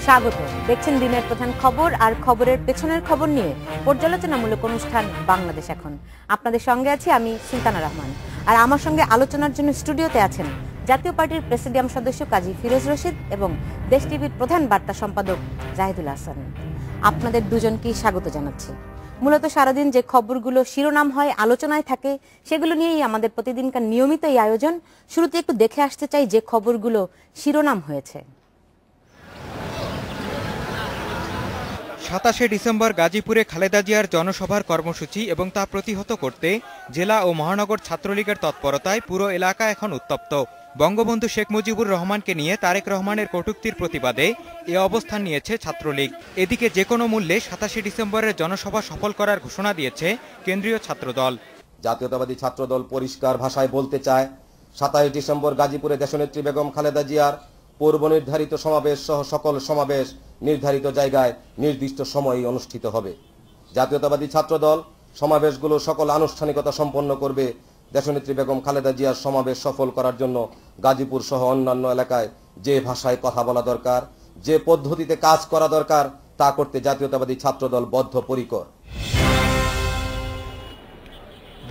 স্বাগত। দেখছেন দিনের প্রধান খবর আর খবরের পেছনের খবর নিয়ে পর্যালোচনামূলক অনুষ্ঠান বাংলাদেশ এখন। আপনাদের সঙ্গে আছি আমি সুলতানা রহমান, আর আমার সঙ্গে আলোচনার জন্য স্টুডিওতে আছেন জাতীয় পার্টির প্রেসিডিয়াম সদস্য কাজী ফিরোজ রশিদ এবং দেশ টিভির প্রধান বার্তা সম্পাদক জাহিদুল হাসান। আপনাদের দুজনকেই স্বাগত জানাচ্ছি। মূলত সারাদিন যে খবরগুলো শিরোনাম হয়, আলোচনায় থাকে, সেগুলো নিয়েই আমাদের প্রতিদিনকার নিয়মিত এই আয়োজন। শুরুতে একটু দেখে আসতে চাই যে খবরগুলো শিরোনাম হয়েছে। 27শে ডিসেম্বর গাজীপুরে খালেদা জিয়ার জনসভার কর্মসূচি এবং তা প্রতিহত করতে জেলা ও মহানগর ছাত্রলীগের তৎপরতায় পুরো এলাকা এখন উত্তপ্ত। বঙ্গবন্ধু শেখ মুজিবুর রহমানকে নিয়ে তারেক রহমানের কটূক্তির প্রতিবাদে এ অবস্থান নিয়েছে ছাত্রলীগ। এদিকে যে কোনো মূল্যে 27শে ডিসেম্বরের জনসভা সফল করার ঘোষণা দিয়েছে কেন্দ্রীয় ছাত্রদল। জাতীয়তাবাদী ছাত্রদল পরিষ্কার ভাষায় বলতে চায়, 27 ডিসেম্বর গাজীপুরে দেশনেত্রী বেগম খালেদা জিয়ার পূর্ব নির্ধারিত সমাবেশ সহ সকল সমাবেশ নির্ধারিত জায়গায় নির্দিষ্ট সময়ে অনুষ্ঠিত হবে। জাতীয়তাবাদী ছাত্রদল সমাবেশগুলো সকল আনুষ্ঠানিকতা সম্পন্ন করবে। দেশনেত্রী বেগম খালেদা জিয়ার সমাবেশ সফল করার জন্য গাজীপুর সহ অন্যান্য এলাকায় যে ভাষায় কথা বলা দরকার, যে পদ্ধতিতে কাজ করা দরকার, তা করতে জাতীয়তাবাদী ছাত্রদল বদ্ধপরিকর।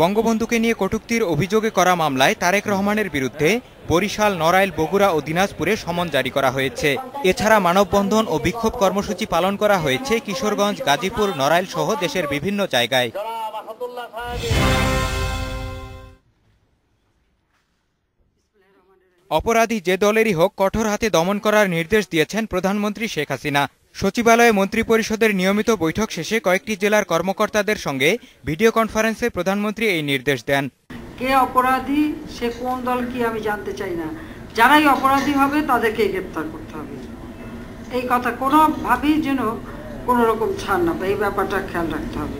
বঙ্গবন্ধুকে নিয়ে কটূক্তির অভিযোগে করা মামলায় তারেক রহমানের বিরুদ্ধে বরিশাল, নড়াইল, বগুড়া ও দিনাজপুরে সমন জারি করা হয়েছে। এছাড়া মানববন্ধন ও বিক্ষোভ কর্মসূচি পালন করা হয়েছে কিশোরগঞ্জ, গাজীপুর, নড়াইল সহ দেশের বিভিন্ন জায়গায়। অপরাধী যে দলেরই হোক কঠোর হাতে দমন করার নির্দেশ দিয়েছেন প্রধানমন্ত্রী শেখ হাসিনা। সচিবালয়ে মন্ত্রিপরিষদের নিয়মিত বৈঠক শেষে কয়েকটি জেলার কর্মকর্তাদের সঙ্গে ভিডিও কনফারেন্সে প্রধানমন্ত্রী এই নির্দেশ দেন। কে অপরাধী, সে কোন দল কি আমি জানতে চাই না, যারাই অপরাধী হবে তাদেরকে গ্রেপ্তার করতে হবে। এই কথা কোনোভাবেই যেন কোনো রকম ছাড় না পায়, এই ব্যাপারটা খেয়াল রাখতে হবে।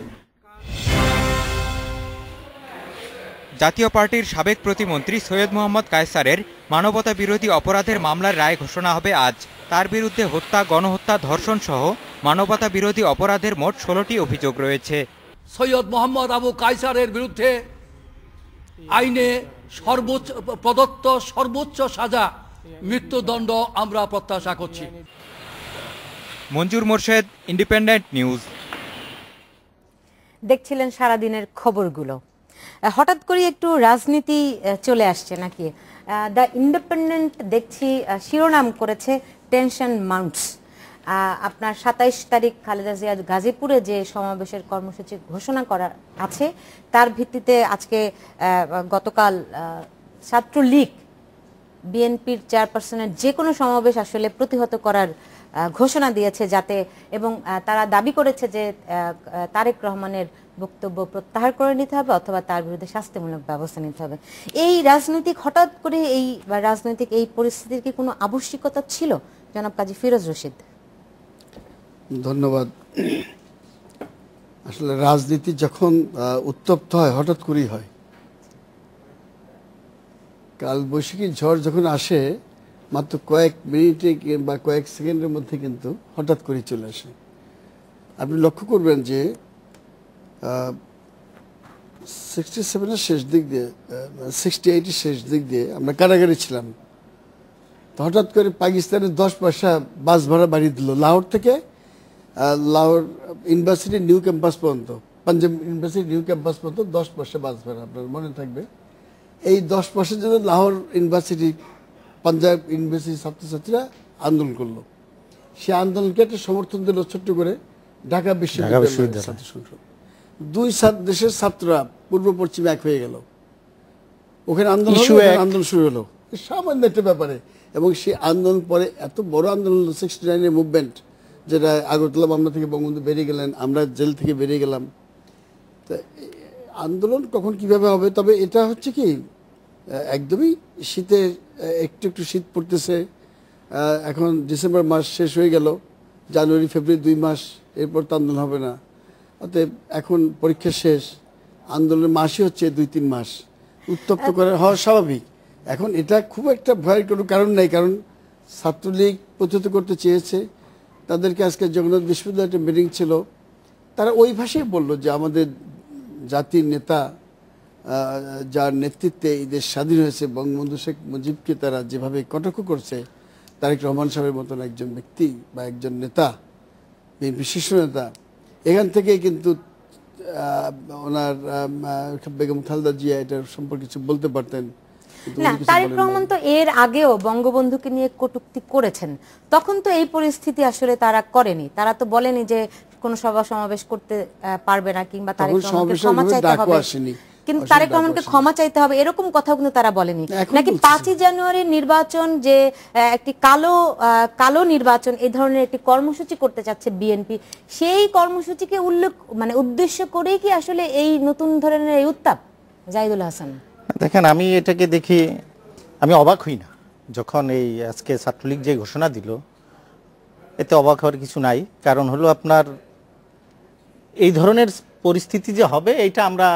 জাতীয় পার্টির সাবেক প্রতিমন্ত্রী সৈয়দ মোহাম্মদ কায়সারের মানবতা বিরোধী অপরাধের মামলার রায় ঘোষণা হবে আজ। তার বিরুদ্ধে হত্যা, গণহত্যা, ধর্ষণ সহ মানবতা বিরোধী অপরাধের মোট 16টি অভিযোগ রয়েছে। সৈয়দ মোহাম্মদ আবু কায়সারের বিরুদ্ধে আইনে প্রদত্ত সর্বোচ্চ সাজা মৃত্যুদণ্ড আমরা প্রত্যাশা করছি। মঞ্জুর মোর্শেদ, ইন্ডিপেন্ডেন্ট নিউজ। দেখছিলেন সারাদিনের খবরগুলো। হঠাৎ করে একটু রাজনীতি চলে আসছে নাকি? দ্য ইন্ডিপেন্ডেন্ট দেখছি শিরোনাম করেছে টেনশন মাউন্টস। আপনার 27 তারিখ খালেদা জিয়া গাজীপুরে যে সমাবেশের কর্মসূচি ঘোষণা করা আছে, তার ভিত্তিতে আজকে গতকাল ছাত্রলীগ বিএনপির চেয়ারপারসনের যে কোনো সমাবেশ আসলে প্রতিহত করার ঘোষণা দিয়েছে, যাতে এবং তারা দাবি করেছে যে তারেক রহমানের বক্তব্য প্রত্যাহার করে নিতে হবে অথবা তার বিরুদ্ধে শাস্তিমূলক ব্যবস্থা নিতে হবে। এই রাজনৈতিক হঠাৎ করে এই রাজনৈতিক এই পরিস্থিতির কি কোনো আবশ্যিকতা ছিল? জনাব কাজী ফিরোজ রশিদ। ধন্যবাদ। আসলে রাজনীতি যখন উত্তপ্ত হয় হঠাৎ করেই হয়। কাল বৈশাখী ঝড় যখন আসে মাত্র কয়েক মিনিটে বা কয়েক সেকেন্ডের মধ্যে কিন্তু হঠাৎ করে চলে আসে। আপনি লক্ষ্য করবেন যে 67-এর শেষ দিক দিয়ে 68-এর শেষ দিক দিয়ে আমরা কারাগারে ছিলাম। তো হঠাৎ করে পাকিস্তানের 10 পয়সা বাস ভাড়া বাড়িয়ে দিল লাহোর থেকে লাহোর ইউনিভার্সিটি নিউ ক্যাম্পাস পর্যন্ত, পাঞ্জাব ইউনিভার্সিটি নিউ ক্যাম্পাস পর্যন্ত 10 পয়সা বাস ভাড়া। আপনার মনে থাকবে এই 10 পয়সার জন্য লাহোর ইউনিভার্সিটি, পাঞ্জাব ইউনিভার্সিটির ছাত্রছাত্রীরা আন্দোলন করলো। সে আন্দোলনকে একটা সমর্থন দিল ছোট্ট করে ঢাকা বিশ্ববিদ্যালয়ের ছাত্র সংসদ। দুই দেশের ছাত্ররা পূর্ব পশ্চিম এক হয়ে গেল, ওখানে আন্দোলন শুরু হলো সামান্য একটা ব্যাপারে। এবং সেই আন্দোলন পরে এত বড় আন্দোলন 69-এর মুভমেন্ট, যেটা আগরতলা মামলা থেকে বঙ্গবন্ধু বেরিয়ে গেলেন, আমরা জেল থেকে বেরিয়ে গেলাম। তা আন্দোলন কখন কিভাবে হবে? তবে এটা হচ্ছে কি, একদমই শীতের একটু একটু শীত পড়তেছে। এখন ডিসেম্বর মাস শেষ হয়ে গেল, জানুয়ারি ফেব্রুয়ারি 2 মাস, এরপর তো আন্দোলন হবে না। অতএব এখন পরীক্ষা শেষ, আন্দোলনের মাসই হচ্ছে 2-3 মাস, উত্তপ্ত করে হওয়া স্বাভাবিক। এখন এটা খুব একটা ভয়ের কোনো কারণ নাই, কারণ ছাত্রলীগ প্রতিহত করতে চেয়েছে। তাদেরকে আজকে জগন্নাথ বিশ্ববিদ্যালয়ে একটা মিটিং ছিল, তারা ওই ভাষায় বলল যে আমাদের জাতির নেতা যার নেতৃত্বে এই দেশ স্বাধীন হয়েছে, বঙ্গবন্ধু শেখ মুজিবকে তারা যেভাবে কটাক্ষ করছে, তারেক রহমান সাহেবের মতন একজন ব্যক্তি বা একজন নেতা, বিএনপি শীর্ষ নেতা, এখান থেকে কিন্তু ওনার বেগম খালেদা জিয়া এটার সম্পর্কে কিছু বলতে পারতেন। না, তারেক রহমান তো এর আগেও বঙ্গবন্ধুকে নিয়ে কটূক্তি করেছেন, তখন তো এই পরিস্থিতি আসলে তারা করেনি, তারা তো বলেনি যে কোনো সভা সমাবেশ করতে পারবে না কিংবা তারেক রহমানকে ক্ষমা চাইতে হবে, কিন্তু তারেক রহমানকে ক্ষমা চাইতে হবে এরকম কথাও কিন্তু তারা বলেনি। নাকি 5ই জানুয়ারির নির্বাচন যে একটি কালো নির্বাচন, এই ধরনের একটি কর্মসূচি করতে চাচ্ছে বিএনপি, সেই কর্মসূচিকে উদ্দেশ্য করেই কি আসলে এই নতুন ধরনের এই উত্তাপ? জাহিদুল হাসান, দেখেন, আমি এটাকে দেখি, আমি অবাক হই না যখন এই আজকে ছাত্রলীগ যে ঘোষণা দিল, এতে অবাক হওয়ার কিছু নাই। কারণ হলো আপনার এই ধরনের পরিস্থিতি যে হবে এটা আমরা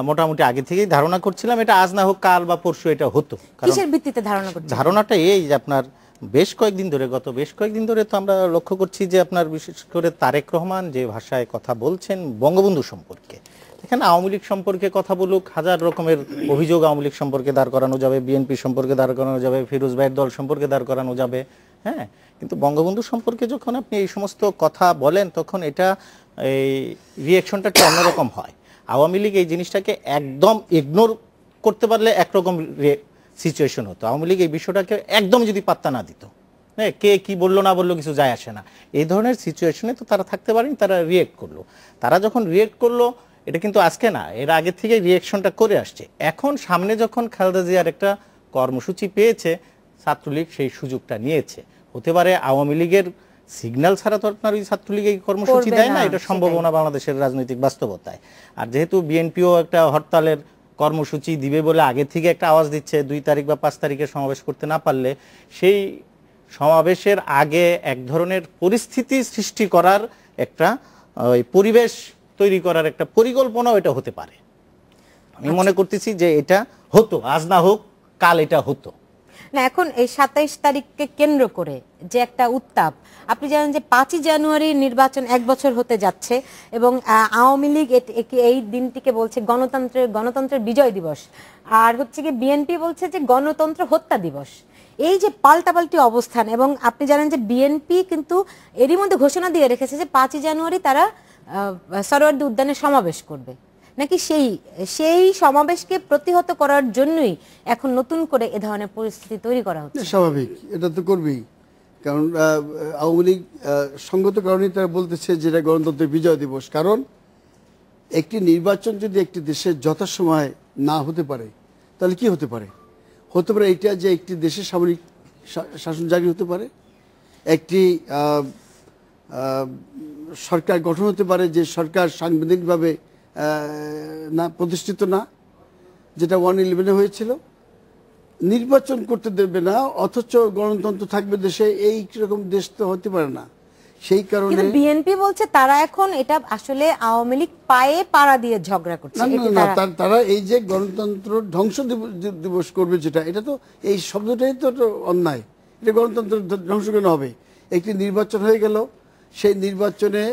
মোটামুটি আগে থেকেই ধারণা করছিলাম। এটা আজ না হোক কাল বা পরশু এটা হতো। কিসের ভিত্তিতে ধারণা করছেন? ধারণাটা এই যে আপনার গত বেশ কয়েকদিন ধরে তো আমরা লক্ষ্য করছি যে আপনার বিশেষ করে তারেক রহমান যে ভাষায় কথা বলছেন বঙ্গবন্ধু সম্পর্কে, এখানে আওয়ামী লীগ সম্পর্কে কথা বলুক, হাজার রকমের অভিযোগ আওয়ামী লীগ সম্পর্কে দাঁড় করানো যাবে, বিএনপি সম্পর্কে দাঁড় করানো যাবে, ফিরোজ ভাইয়ের দল সম্পর্কে দাঁড় করানো যাবে, হ্যাঁ, কিন্তু বঙ্গবন্ধু সম্পর্কে যখন আপনি এই সমস্ত কথা বলেন তখন এটা এই রিঅ্যাকশনটা একটু অন্যরকম হয়। আওয়ামী লীগ এই জিনিসটাকে একদম ইগনোর করতে পারলে একরকম সিচুয়েশন হতো। আওয়ামী লীগ এই বিষয়টাকে একদম যদি পাত্তা না দিত, হ্যাঁ, কে কি বললো না বললো কিছু যায় আসে না, এই ধরনের সিচুয়েশনে তো তারা থাকতে পারেনি, তারা রিয়েক্ট করলো। তারা যখন রিয়েক্ট করলো, এটা কিন্তু আজকে না, এর আগে থেকে রিয়েকশনটা করে আসছে। এখন সামনে যখন খালেদা জিয়ার একটা কর্মসূচি পেয়েছে, ছাত্রলীগ সেই সুযোগটা নিয়েছে। হতে পারে আওয়ামী লীগের সিগন্যাল ছাড়া তো আপনার ওই ছাত্রলীগ এই কর্মসূচি দেয় না, এটা সম্ভাবনা বাংলাদেশের রাজনৈতিক বাস্তবতায়। আর যেহেতু বিএনপিও একটা হরতালের কর্মসূচি দিবে বলে আগে থেকে একটা আওয়াজ দিচ্ছে, 2 তারিখ বা 5 তারিখে সমাবেশ করতে না পারলে সেই সমাবেশের আগে এক ধরনের পরিস্থিতি সৃষ্টি করার একটা পরিবেশ তৈরি করার একটা পরিকল্পনাও এটা হতে পারে। আমি মনে করতেছি যে এটা হতো, আজ না হোক কাল এটা হতো না। এখন এই 27 তারিখকে কেন্দ্র করে যে একটা উত্তাপ, আপনি জানেন যে 5ই জানুয়ারি নির্বাচন 1 বছর হতে যাচ্ছে এবং আওয়ামী লীগ এই দিনটিকে বলছে গণতন্ত্রের বিজয় দিবস, আর হচ্ছে কি বিএনপি বলছে যে গণতন্ত্র হত্যা দিবস। এই যে পাল্টাপাল্টি অবস্থান, এবং আপনি জানেন যে বিএনপি কিন্তু এরই মধ্যে ঘোষণা দিয়ে রেখেছে যে 5ই জানুয়ারি তারা সরোয়ার্দী উদ্যানে সমাবেশ করবে। নাকি সেই সমাবেশকে প্রতিহত করার জন্যই এখন নতুন করে এ ধরনের পরিস্থিতি তৈরি করা হচ্ছে? স্বাভাবিক, এটা তো করবেই, কারণ আওয়ামী লীগ সঙ্গত কারণেই তারা বলতেছে যে এটা গণতন্ত্রের বিজয় দিবস। কারণ একটি নির্বাচন যদি একটি দেশে যথাসময়ে না হতে পারে তাহলে কি হতে পারে? হতে পারে এটা যে একটি দেশের সামরিক শাসন জারি হতে পারে, একটি সরকার গঠন হতে পারে যে সরকার সাংবিধানিকভাবে না প্রতিষ্ঠিত না, যেটা 1/11 হয়েছিল। নির্বাচন করতে দেবে না অথচ গণতন্ত্র থাকবে দেশে, এই রকম দেশ তো হতে পারে না। সেই কারণে বিএনপি বলছে তারা এখন এটা আসলে আওয়ামী লীগ পায়ে পাড়া দিয়ে ঝগড়া করছে। তারা এই যে গণতন্ত্র ধ্বংস দিবস করবে, যেটা এটা তো এই শব্দটাই তো অন্যায়। এটা গণতন্ত্র ধ্বংস কেন হবে? একটি নির্বাচন হয়ে গেল, সেই নির্বাচনে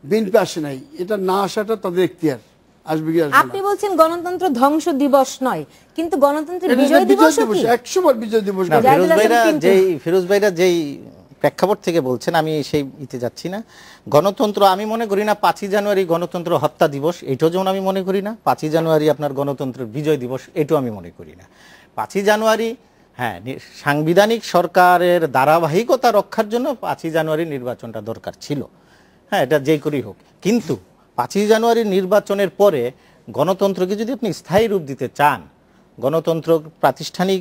বিএনপি আসে নাই, এটা না আসাটা তাদের এখতিয়ার, আসবে কি আসবে না। আপনি বলছেন গণতন্ত্র ধ্বংস দিবস নয়, কিন্তু গণতন্ত্রের বিজয় দিবস 100 বার বিজয় দিবস। ফিরোজ ভাইরা যেই প্রেক্ষাপট থেকে বলছেন আমি সেই ইতে যাচ্ছি না। গণতন্ত্র আমি মনে করি না 5ই জানুয়ারি গণতন্ত্র হত্যা দিবস, এটাও যেমন আমি মনে করি না 5ই জানুয়ারি আপনার গণতন্ত্রের বিজয় দিবস, এটাও আমি মনে করি না। 5ই জানুয়ারি হ্যাঁ সাংবিধানিক সরকারের ধারাবাহিকতা রক্ষার জন্য 5ই জানুয়ারি নির্বাচনটা দরকার ছিল, হ্যাঁ, এটা যেই করেই হোক। কিন্তু 5ই জানুয়ারির নির্বাচনের পরে গণতন্ত্রকে যদি আপনি স্থায়ী রূপ দিতে চান, গণতন্ত্র প্রাতিষ্ঠানিক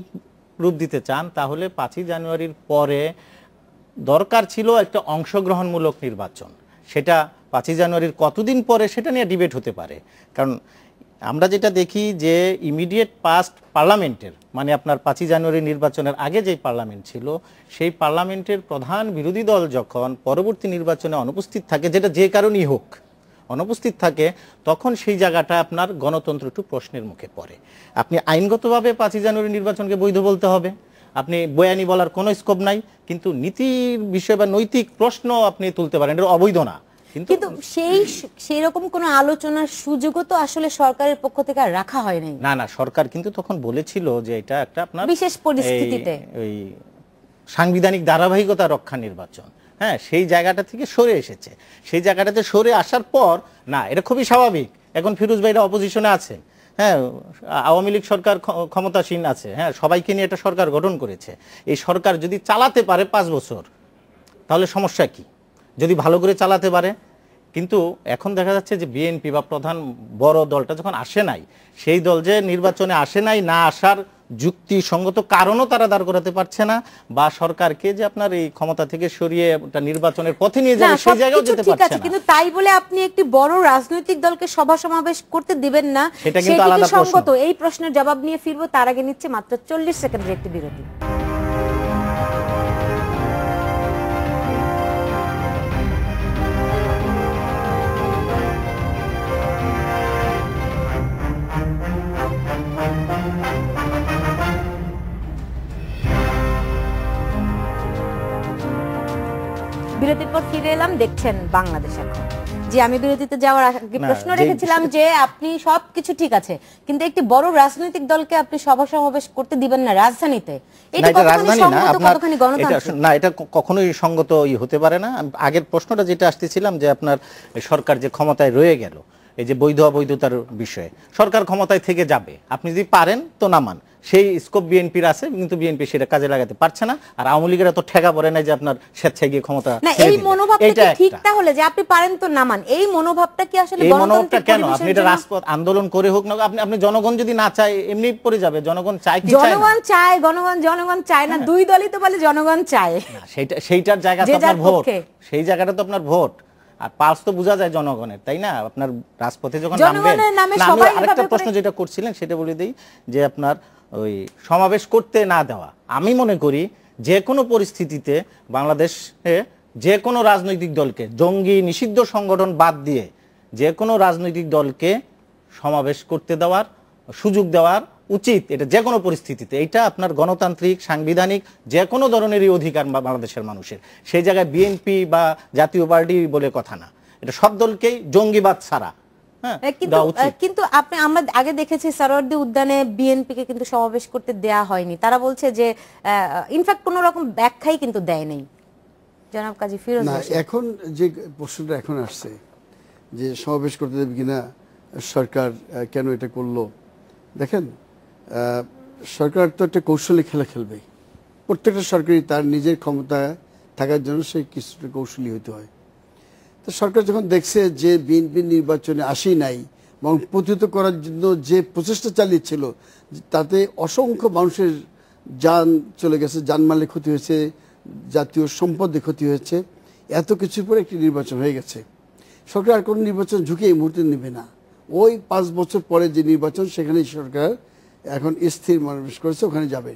রূপ দিতে চান, তাহলে 5ই জানুয়ারির পরে দরকার ছিল একটা অংশগ্রহণমূলক নির্বাচন। সেটা 5ই জানুয়ারির কতদিন পরে সেটা নিয়ে ডিবেট হতে পারে। কারণ আমরা যেটা দেখি যে ইমিডিয়েট পাস্ট পার্লামেন্টের মানে আপনার 5ই জানুয়ারি নির্বাচনের আগে যেই পার্লামেন্ট ছিল, সেই পার্লামেন্টের প্রধান বিরোধী দল যখন পরবর্তী নির্বাচনে অনুপস্থিত থাকে, যেটা যে কারণেই হোক অনুপস্থিত থাকে, তখন সেই জায়গাটা আপনার গণতন্ত্র একটু প্রশ্নের মুখে পড়ে। আপনি আইনগতভাবে 5ই জানুয়ারি নির্বাচনকে বৈধ বলতে হবে, আপনি বয়ানি বলার কোনো স্কোপ নাই, কিন্তু নীতির বিষয় বা নৈতিক প্রশ্ন আপনি তুলতে পারেন, এটা অবৈধ না। কিন্তু সেই রকম কোনো আলোচনার সুযোগও তো আসলে সরকারের পক্ষ থেকে আর রাখা হয় নাই। না, সরকার কিন্তু তখন বলেছিল যে এটা একটা আপনার বিশেষ পরিস্থিতিতে ওই সাংবিধানিক ধারাবাহিকতা রক্ষা নির্বাচন, হ্যাঁ, সেই জায়গাটা থেকে সরে এসেছে। সেই জায়গাটাতে সরে আসার পর না, এটা খুবই স্বাভাবিক। এখন ফিরোজ ভাইরা অপোজিশনে আছেন, হ্যাঁ, আওয়ামী লীগ সরকার ক্ষমতাসীন আছে, হ্যাঁ, সবাইকে নিয়ে একটা সরকার গঠন করেছে। এই সরকার যদি চালাতে পারে 5 বছর, তাহলে সমস্যা কি? যদি ভালো করে চালাতে পারে। কিন্তু এখন দেখা যাচ্ছে যে বিএনপি বা প্রধান বড় দলটা যখন আসে নাই, সেই দল যে নির্বাচনে আসে নাই, না আসার যুক্তিসঙ্গত কারণও তারা দাঁড় করাতে পারছে না, বা সরকারকে যে আপনার এই ক্ষমতা থেকে সরিয়ে একটা নির্বাচনের পথে নিয়ে যাবে সেই জায়গাও যেতে পারছে না। কিন্তু তাই বলে আপনি একটি বড় রাজনৈতিক দলকে সভা সমাবেশ করতে দিবেন না, সেটা কিন্তু আলাদা প্রশ্ন। এই প্রশ্নের জবাব নিয়ে ফিরবো, তার আগে নিচ্ছে মাত্র 40 সেকেন্ডের একটি বিরতি। বিরতির পর ফিরে এলাম, দেখছেন বাংলাদেশ এখন। যে আমি বিরতিতে যাওয়ার আগে প্রশ্ন রেখেছিলাম যে আপনি সবকিছু ঠিক আছে, কিন্তু একটি বড় রাজনৈতিক দলকে আপনি সভা সমাবেশ করতে দিবেন না রাজধানীতে, এটা কতখানি সঙ্গত, কতখানি গণতান্ত্রিক? না, এটা কখনোই সঙ্গত হতে পারে না। আগের প্রশ্নটা যেটা আসতেছিলাম যে আপনার সরকার যে ক্ষমতায় রয়ে গেল, এই যে বৈধ অবৈধতার বিষয়ে, সরকার ক্ষমতায় থেকে যাবে, আপনি যদি পারেন তো নামান, সেই স্কোপ বিএনপির আছে, কিন্তু বিএনপি সেটা কাজে লাগাতে পারছে না। আর আওয়ামী লীগের তো ঠেকা পড়ে না যে আপনার স্বেচ্ছায় গিয়ে ক্ষমতা না, এই মনোভাবটা ঠিক, তাহলে যে আপনি পারেন তো নামান, এই মনোভাবটা কি আসলে গণতন্ত্রের কেন? আপনি এটা রাজপথ আন্দোলন করে হোক না, আপনি জনগণ যদি না চায় এমনি পড়ে যাবে। জনগণ চায় কি চায় না? জনগণ চায় না, দুই দলই তো বলে জনগণ চায়। সেইটার জায়গা তো আপনার ভোট, সেই জায়গাটা তো আপনার ভোট, আর পালস তো বোঝা যায় জনগণের, তাই না? আপনার রাজপথে যখন নামবেন। আরেকটা প্রশ্ন যেটা করছিলেন সেটা বলে দিই, যে আপনার ওই সমাবেশ করতে না দেওয়া, আমি মনে করি যে কোনো পরিস্থিতিতে বাংলাদেশে যে কোনো রাজনৈতিক দলকে, জঙ্গি নিষিদ্ধ সংগঠন বাদ দিয়ে যে কোনো রাজনৈতিক দলকে সমাবেশ করতে দেওয়ার সুযোগ দেওয়ার উচিত, এটা যে কোনো পরিস্থিতিতে। এটা আপনার গণতান্ত্রিক, সাংবিধানিক যে কোনো ধরনেরই অধিকার বাংলাদেশের মানুষের। সেই জায়গায় বিএনপি বা জাতীয় পার্টি বলে কথা না, এটা সব দলকেই জঙ্গিবাদ ছাড়া। কিন্তু আমরা আগে দেখেছি সরোয়ার্দী উদ্যানে বিএনপিকে কিন্তু সমাবেশ করতে দেয়া হয়নি, তারা বলছে যে ইনফ্যাক্ট কোনো রকম ব্যাখ্যাই কিন্তু দেয় নাই। জনাব কাজী ফিরোজ, এখন যে প্রশ্নটা এখন আসছে যে সমাবেশ করতে দেবে কিনা সরকার, কেন এটা করলো, দেখেন সরকার তো একটা কৌশলী খেলা খেলবে। প্রত্যেকটা সরকারই তার নিজের ক্ষমতা থাকার জন্য সেই কিছুটা কৌশলী হতে হয়। তো সরকার যখন দেখছে যে বিএনপি নির্বাচনে আসেই নাই এবং প্রতিহত করার জন্য যে প্রচেষ্টা চালিয়েছিল, তাতে অসংখ্য মানুষের যান চলে গেছে, জানমালের ক্ষতি হয়েছে, জাতীয় সম্পদের ক্ষতি হয়েছে, এত কিছুর পরে একটি নির্বাচন হয়ে গেছে। সরকার আর কোনো নির্বাচন ঝুঁকে এই মুহূর্তে নেবে না। ওই 5 বছর পরে যে নির্বাচন, সেখানেই সরকার এখন স্থির মনোনিবেশ করেছে, ওখানে যাবে।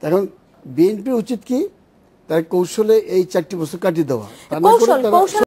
এখন বিএনপির উচিত কি, তার কৌশলে এই 4টি বছর কাটিয়ে দেওয়া।